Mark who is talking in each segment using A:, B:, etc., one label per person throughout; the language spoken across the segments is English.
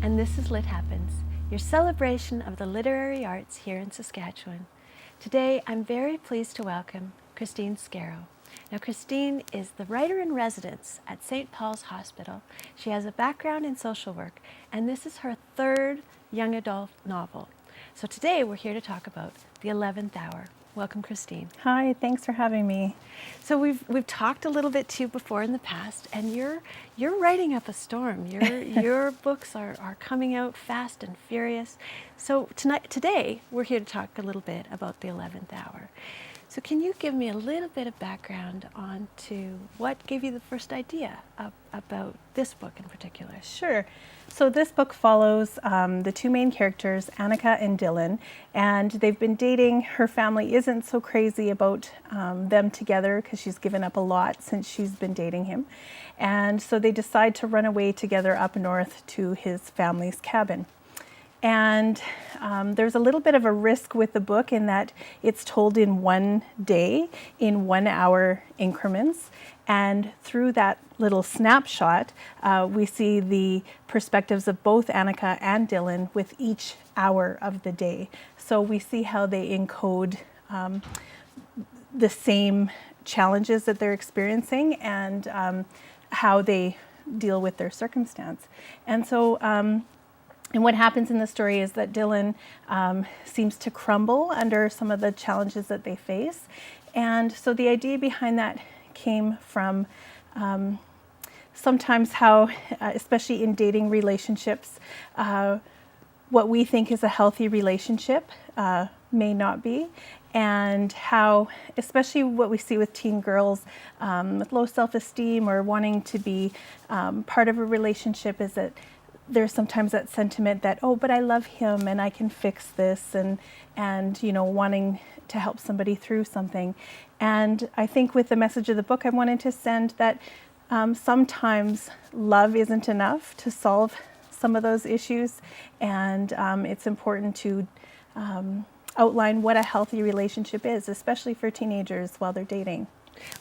A: and this is Lit Happens, your celebration of the literary arts here in Saskatchewan. Today, I'm very pleased to welcome Kristine Scarrow. Now, Kristine is the writer-in-residence at St. Paul's Hospital. She has a background in social work, and this is her third young adult novel. So today, we're here to talk about The 11th Hour. Welcome, Kristine.
B: Hi, thanks for having me.
A: So we've talked a little bit to you before in the past, and you're writing up a storm. Your books are coming out fast and furious. So today we're here to talk a little bit about The 11th Hour. So can you give me a little bit of background on to what gave you the first idea about this book in particular?
B: Sure. So this book follows the two main characters, Annika and Dylan, and they've been dating. Her family isn't so crazy about them together because she's given up a lot since she's been dating him. And so they decide to run away together up north to his family's cabin. And there's a little bit of a risk with the book in that it's told in one day, in 1 hour increments. And through that little snapshot, we see the perspectives of both Annika and Dylan with each hour of the day. So we see how they encode the same challenges that they're experiencing and how they deal with their circumstance. And so and what happens in the story is that Dylan seems to crumble under some of the challenges that they face. And so the idea behind that came from sometimes how, especially in dating relationships, what we think is a healthy relationship may not be. And how, especially what we see with teen girls with low self-esteem or wanting to be part of a relationship, is that there's sometimes that sentiment that, oh, but I love him and I can fix this, and you know, wanting to help somebody through something. And I think with the message of the book, I wanted to send that sometimes love isn't enough to solve some of those issues, and it's important to outline what a healthy relationship is, especially for teenagers while they're dating.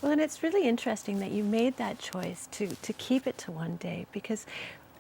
A: Well, and it's really interesting that you made that choice to keep it to one day, because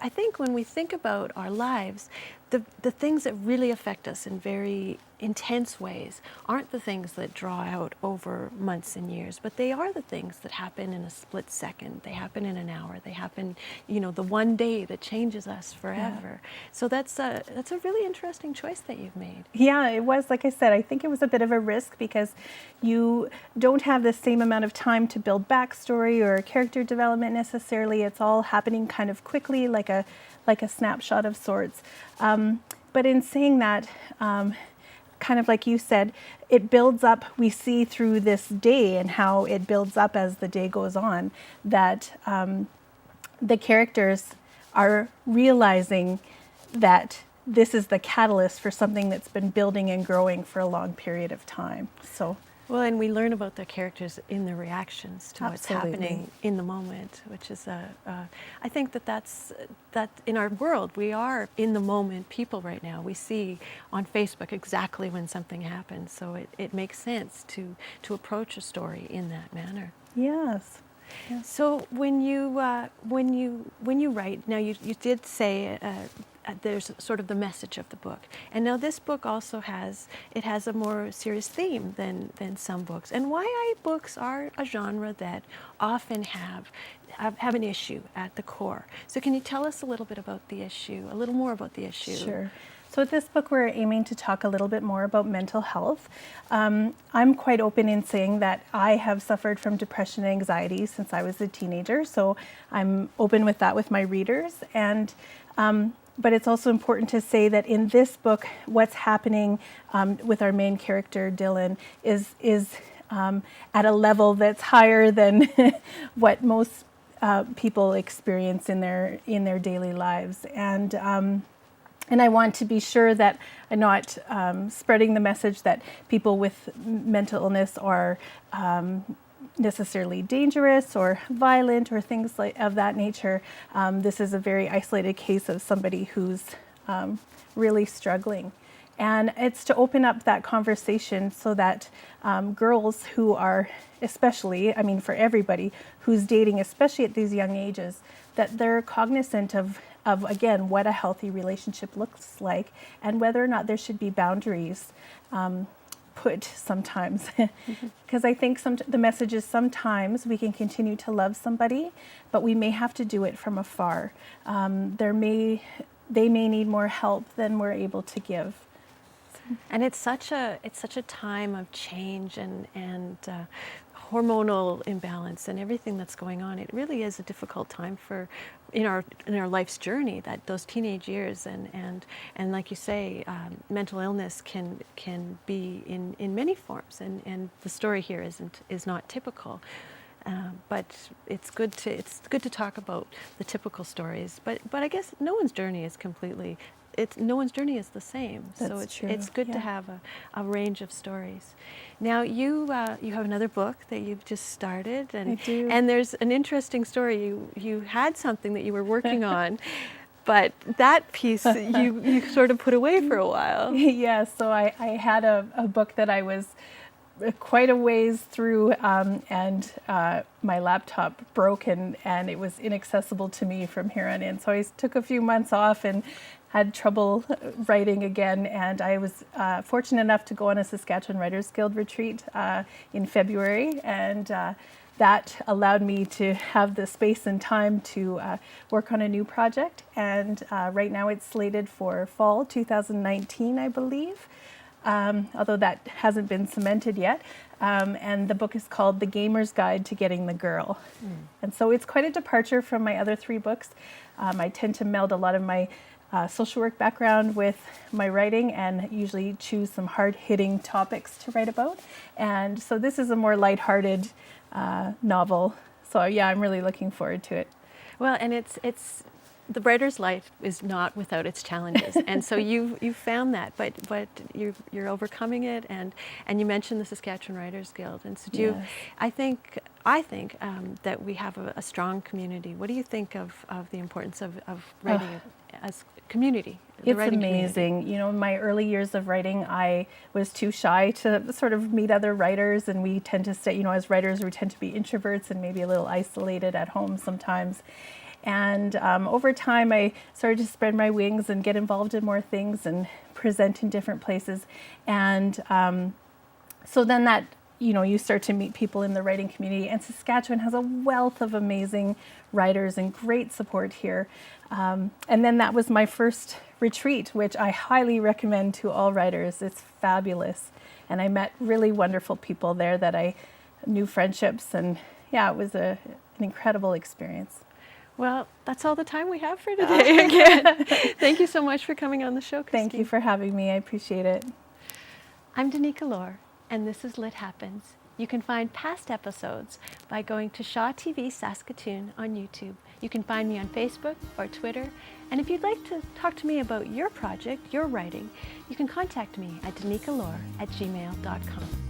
A: I think when we think about our lives, the things that really affect us in very intense ways aren't the things that draw out over months and years, but they are the things that happen in a split second. They happen in an hour. They happen, you know, the one day that changes us forever. Yeah. So that's a really interesting choice that you've made.
B: Yeah, it was. Like I said, I think it was a bit of a risk because you don't have the same amount of time to build backstory or character development necessarily. It's all happening kind of quickly, like a snapshot of sorts. But in saying that, kind of like you said, it builds up. We see through this day and how it builds up as the day goes on, that the characters are realizing that this is the catalyst for something that's been building and growing for a long period of time. So.
A: Well, and we learn about their characters in their reactions to what's happening in the moment, which is I think that in our world, we are in the moment people right now. We see on Facebook exactly when something happens, so it makes sense to approach a story in that manner.
B: Yes. Yes.
A: So when you write, now you did say there's sort of the message of the book, and now this book also has a more serious theme than some books. And YA books are a genre that often have an issue at the core. So can you tell us a little more about the issue?
B: Sure. So with this book, we're aiming to talk a little bit more about mental health. I'm quite open in saying that I have suffered from depression and anxiety since I was a teenager, so I'm open with that with my readers. And but it's also important to say that in this book, what's happening with our main character, Dylan, is at a level that's higher than what most people experience in their daily lives. And I want to be sure that I'm not spreading the message that people with mental illness are necessarily dangerous or violent or things of that nature. This is a very isolated case of somebody who's really struggling. And it's to open up that conversation so that girls who are, especially, I mean for everybody who's dating, especially at these young ages, that they're cognizant of again, what a healthy relationship looks like and whether or not there should be boundaries put sometimes. Because I think the message is sometimes we can continue to love somebody, but we may have to do it from afar. They may need more help than we're able to give.
A: And it's such a time of change and hormonal imbalance and everything that's going on. It really is a difficult time in our life's journey, that those teenage years, and like you say, mental illness can be in many forms, and the story here is not typical. But it's good to talk about the typical stories. But I guess no one's journey is the same. So it's good to have a range of stories. Now you have another book that you've just started, and
B: I do.
A: And there's an interesting story. You had something that you were working on, but that piece you sort of put away for a while.
B: Yeah, so I had a book that I was quite a ways through, and my laptop broke and it was inaccessible to me from here on in. So I took a few months off and had trouble writing again, and I was fortunate enough to go on a Saskatchewan Writers Guild retreat in February, and that allowed me to have the space and time to work on a new project. And right now it's slated for fall 2019, I believe, although that hasn't been cemented yet. And the book is called The Gamer's Guide to Getting the Girl. And so it's quite a departure from my other 3 books. I tend to meld a lot of my social work background with my writing, and usually choose some hard-hitting topics to write about. And so this is a more lighthearted novel. So yeah, I'm really looking forward to it.
A: Well, and it's the writer's life is not without its challenges, and so you've found that, but you're overcoming it, and you mentioned the Saskatchewan Writers Guild, and so
B: Yes.
A: I think that we have a strong community. What do you think of the importance of writing as community?
B: It's amazing. You know, in my early years of writing, I was too shy to sort of meet other writers, and we tend to stay, you know, as writers, we tend to be introverts and maybe a little isolated at home sometimes. And over time, I started to spread my wings and get involved in more things and present in different places. And so then that, you know, you start to meet people in the writing community. And Saskatchewan has a wealth of amazing writers and great support here. And then that was my first retreat, which I highly recommend to all writers. It's fabulous. And I met really wonderful people there that I knew friendships. And yeah, it was an incredible experience.
A: Well, that's all the time we have for today again. Thank you so much for coming on the show, Kristine.
B: Thank you for having me. I appreciate it.
A: I'm Danica Lorer, and this is Lit Happens. You can find past episodes by going to Shaw TV Saskatoon on YouTube. You can find me on Facebook or Twitter. And if you'd like to talk to me about your project, your writing, you can contact me at danicalorer@gmail.com.